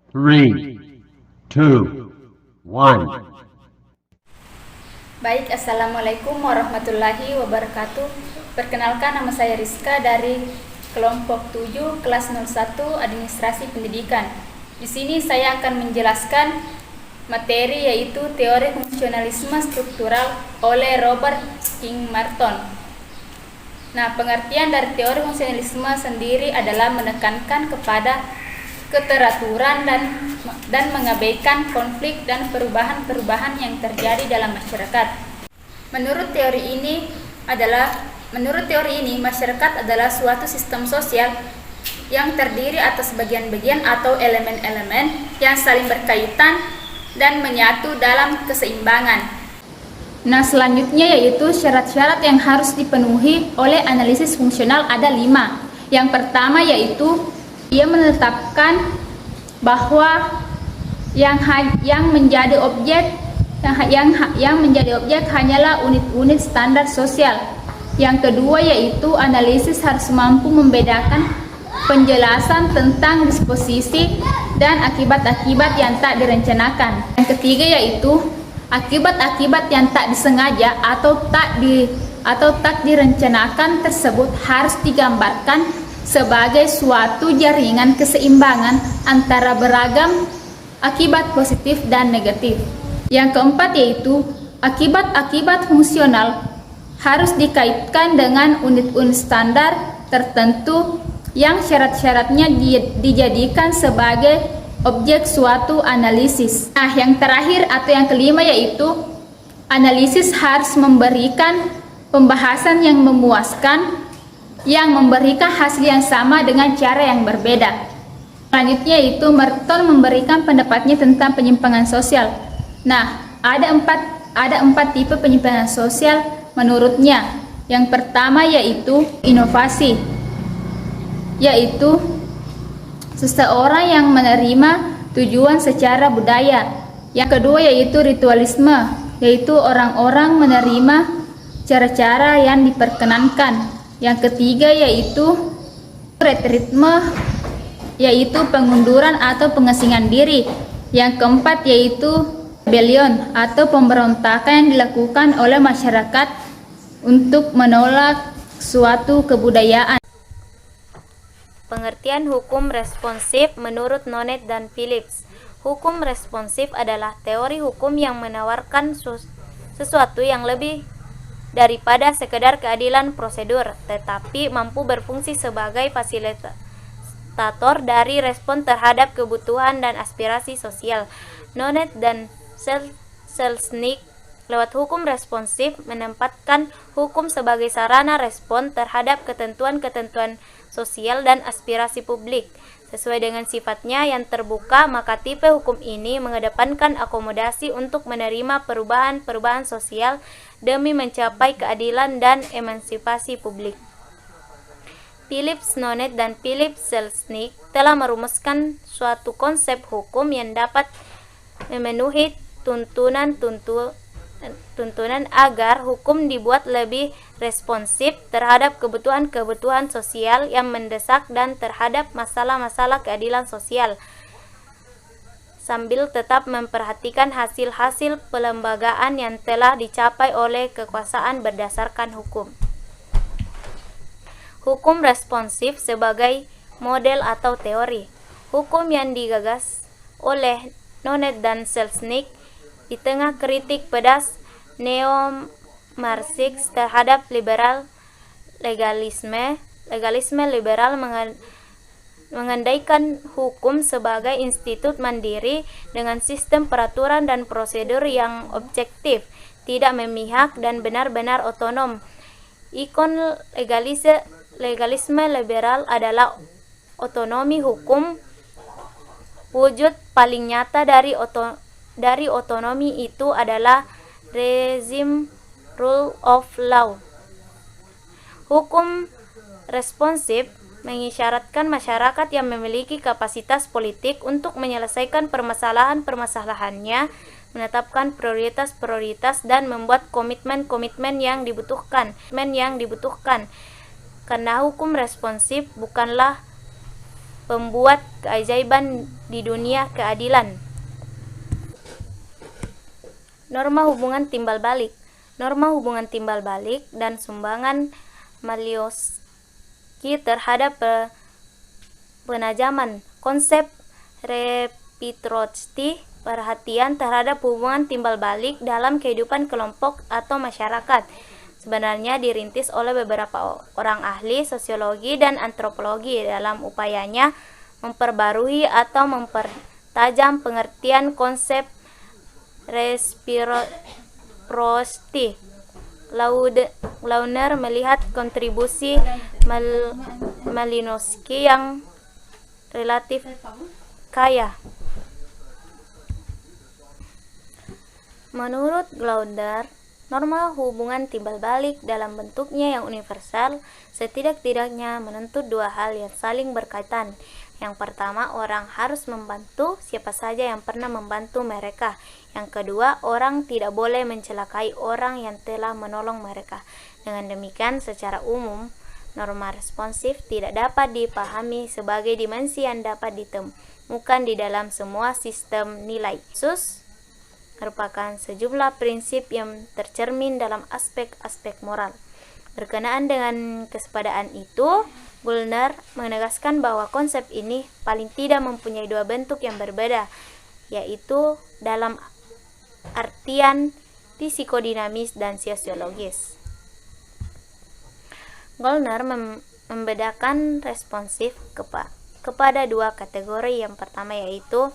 Three, two, one. Baik, Assalamualaikum warahmatullahi wabarakatuh. Perkenalkan, nama saya Rizka dari kelompok 7 kelas 01 Administrasi Pendidikan. Di sini saya akan menjelaskan materi yaitu teori fungsionalisme struktural oleh Robert King Merton. Nah, pengertian dari teori fungsionalisme sendiri adalah menekankan kepada keteraturan dan mengabaikan konflik dan perubahan-perubahan yang terjadi dalam masyarakat. Menurut teori ini masyarakat adalah suatu sistem sosial yang terdiri atas bagian-bagian atau elemen-elemen yang saling berkaitan dan menyatu dalam keseimbangan. Nah, selanjutnya yaitu syarat-syarat yang harus dipenuhi oleh analisis fungsional ada 5. Yang pertama yaitu ia menetapkan bahwa yang menjadi objek hanyalah unit-unit standar sosial. Yang kedua yaitu analisis harus mampu membedakan penjelasan tentang disposisi dan akibat-akibat yang tak direncanakan. Yang ketiga yaitu akibat-akibat yang tak disengaja atau tak direncanakan tersebut harus digambarkan sebagai suatu jaringan keseimbangan antara beragam akibat positif dan negatif. Yang keempat yaitu akibat-akibat fungsional harus dikaitkan dengan unit-unit standar tertentu yang syarat-syaratnya dijadikan sebagai objek suatu analisis. Nah, yang terakhir atau yang kelima yaitu analisis harus memberikan pembahasan yang memuaskan, yang memberikan hasil yang sama dengan cara yang berbeda. Selanjutnya yaitu Merton memberikan pendapatnya tentang penyimpangan sosial. Nah, ada empat tipe penyimpangan sosial menurutnya. Yang pertama yaitu inovasi, yaitu seseorang yang menerima tujuan secara budaya. Yang kedua yaitu ritualisme, yaitu orang-orang menerima cara-cara yang diperkenankan. Yang ketiga yaitu retreatme, yaitu pengunduran atau pengasingan diri. Yang keempat yaitu rebellion atau pemberontakan yang dilakukan oleh masyarakat untuk menolak suatu kebudayaan. Pengertian hukum responsif menurut Nonet dan Phillips. Hukum responsif adalah teori hukum yang menawarkan sesuatu yang lebih daripada sekedar keadilan prosedur, tetapi mampu berfungsi sebagai fasilitator dari respon terhadap kebutuhan dan aspirasi sosial. Nonet dan Selznick lewat hukum responsif menempatkan hukum sebagai sarana respon terhadap ketentuan-ketentuan sosial dan aspirasi publik. Sesuai dengan sifatnya yang terbuka, maka tipe hukum ini mengedepankan akomodasi untuk menerima perubahan-perubahan sosial demi mencapai keadilan dan emansipasi publik. Phillips Nonet dan Phillips Selznick telah merumuskan suatu konsep hukum yang dapat memenuhi tuntunan agar hukum dibuat lebih responsif terhadap kebutuhan-kebutuhan sosial yang mendesak dan terhadap masalah-masalah keadilan sosial, sambil tetap memperhatikan hasil-hasil pelembagaan yang telah dicapai oleh kekuasaan berdasarkan hukum. Hukum responsif sebagai model atau teori. Hukum yang digagas oleh Nonet dan Selznick di tengah kritik pedas neo-Marxis terhadap legalisme liberal mengandaikan hukum sebagai institut mandiri dengan sistem peraturan dan prosedur yang objektif, tidak memihak dan benar-benar otonom. Ikon legalisme liberal adalah otonomi hukum. Wujud paling nyata dari otonomi itu adalah rezim rule of law. Hukum responsif mengisyaratkan masyarakat yang memiliki kapasitas politik untuk menyelesaikan permasalahan-permasalahannya, menetapkan prioritas-prioritas dan membuat komitmen-komitmen yang dibutuhkan. Karena hukum responsif bukanlah pembuat keajaiban di dunia keadilan. Norma hubungan timbal balik. Norma hubungan timbal balik dan sumbangan Malioski terhadap penajaman konsep reciprocity, perhatian terhadap hubungan timbal balik dalam kehidupan kelompok atau masyarakat, sebenarnya dirintis oleh beberapa orang ahli sosiologi dan antropologi dalam upayanya memperbarui atau mempertajam pengertian konsep reciprocity. Launer melihat kontribusi Malinowski yang relatif kaya. Menurut Glauner, norma hubungan timbal balik dalam bentuknya yang universal setidak-tidaknya menuntut dua hal yang saling berkaitan. Yang pertama, orang harus membantu siapa saja yang pernah membantu mereka. Yang kedua, orang tidak boleh mencelakai orang yang telah menolong mereka. Dengan demikian, secara umum, norma responsif tidak dapat dipahami sebagai dimensi yang dapat ditemukan di dalam semua sistem nilai. Khusus merupakan sejumlah prinsip yang tercermin dalam aspek-aspek moral. Berkenaan dengan kesepadaan itu, Gulner menegaskan bahwa konsep ini paling tidak mempunyai dua bentuk yang berbeda, yaitu dalam artian psikodinamis dan sosiologis. Gulner membedakan responsif kepada dua kategori. Yang pertama yaitu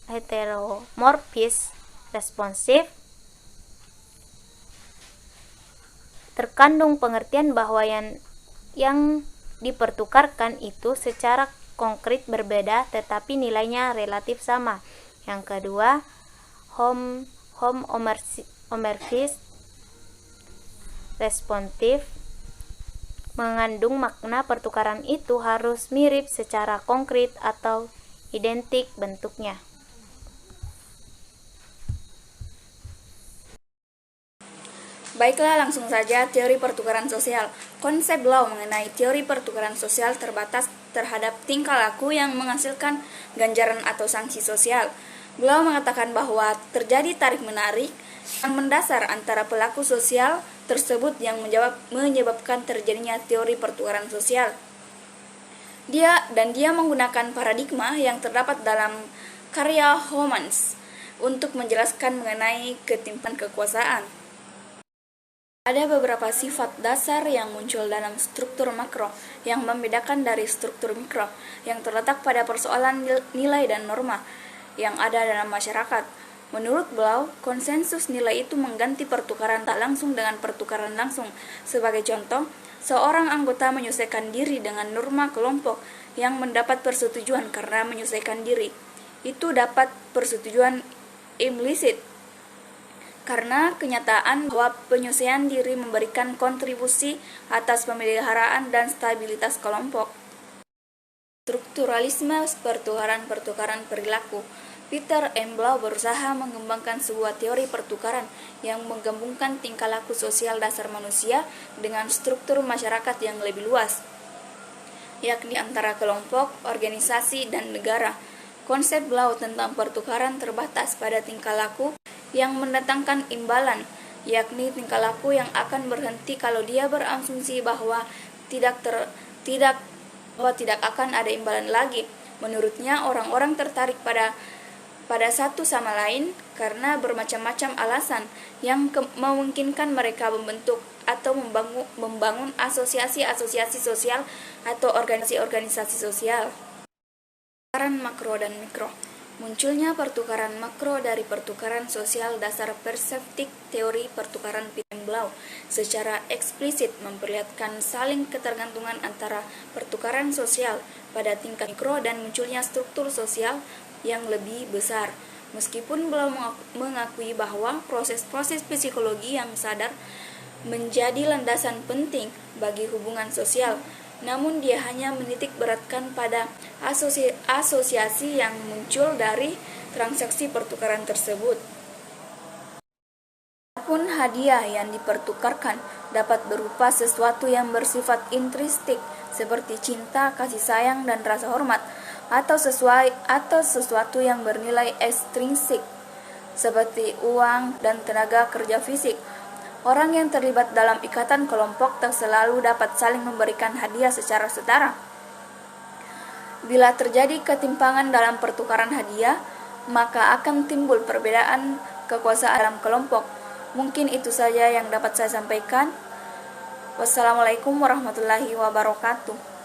heteromorfis responsif. Terkandung pengertian bahwa yang dipertukarkan itu secara konkret berbeda tetapi nilainya relatif sama. Yang kedua, homomorfis responsif mengandung makna pertukaran itu harus mirip secara konkret atau identik bentuknya. Baiklah, langsung saja teori pertukaran sosial. Konsep Blau mengenai teori pertukaran sosial terbatas terhadap tingkah laku yang menghasilkan ganjaran atau sanksi sosial. Blau mengatakan bahwa terjadi tarik-menarik yang mendasar antara pelaku sosial tersebut yang menyebabkan terjadinya teori pertukaran sosial. Dia menggunakan paradigma yang terdapat dalam karya Homans untuk menjelaskan mengenai ketimpangan kekuasaan. Ada beberapa sifat dasar yang muncul dalam struktur makro yang membedakan dari struktur mikro yang terletak pada persoalan nilai dan norma yang ada dalam masyarakat. Menurut Blau, konsensus nilai itu mengganti pertukaran tak langsung dengan pertukaran langsung. Sebagai contoh, seorang anggota menyesuaikan diri dengan norma kelompok yang mendapat persetujuan karena menyesuaikan diri. Itu dapat persetujuan implisit karena kenyataan bahwa penyesuaian diri memberikan kontribusi atas pemeliharaan dan stabilitas kelompok. Strukturalisme pertukaran perilaku. Peter M. Blau berusaha mengembangkan sebuah teori pertukaran yang menggabungkan tingkah laku sosial dasar manusia dengan struktur masyarakat yang lebih luas, yakni antara kelompok, organisasi, dan negara. Konsep Blau tentang pertukaran terbatas pada tingkah laku yang mendatangkan imbalan, yakni tingkah laku yang akan berhenti kalau dia berasumsi bahwa tidak akan ada imbalan lagi. Menurutnya, orang-orang tertarik pada satu sama lain karena bermacam-macam alasan yang memungkinkan mereka membentuk atau membangun asosiasi-asosiasi sosial atau organisasi-organisasi sosial. Pertukaran makro dan mikro. Munculnya pertukaran makro dari pertukaran sosial dasar perseptik teori pertukaran Peter Blau secara eksplisit memperlihatkan saling ketergantungan antara pertukaran sosial pada tingkat mikro dan munculnya struktur sosial yang lebih besar. Meskipun Blau mengakui bahwa proses-proses psikologi yang sadar menjadi landasan penting bagi hubungan sosial, namun dia hanya menitik beratkan pada asosiasi yang muncul dari transaksi pertukaran tersebut. Adapun hadiah yang dipertukarkan dapat berupa sesuatu yang bersifat intrinsik seperti cinta, kasih sayang, dan rasa hormat, atau sesuatu yang bernilai ekstrinsik seperti uang dan tenaga kerja fisik. Orang yang terlibat dalam ikatan kelompok tak selalu dapat saling memberikan hadiah secara setara. Bila terjadi ketimpangan dalam pertukaran hadiah, maka akan timbul perbedaan kekuasaan dalam kelompok. Mungkin itu saja yang dapat saya sampaikan. Wassalamualaikum warahmatullahi wabarakatuh.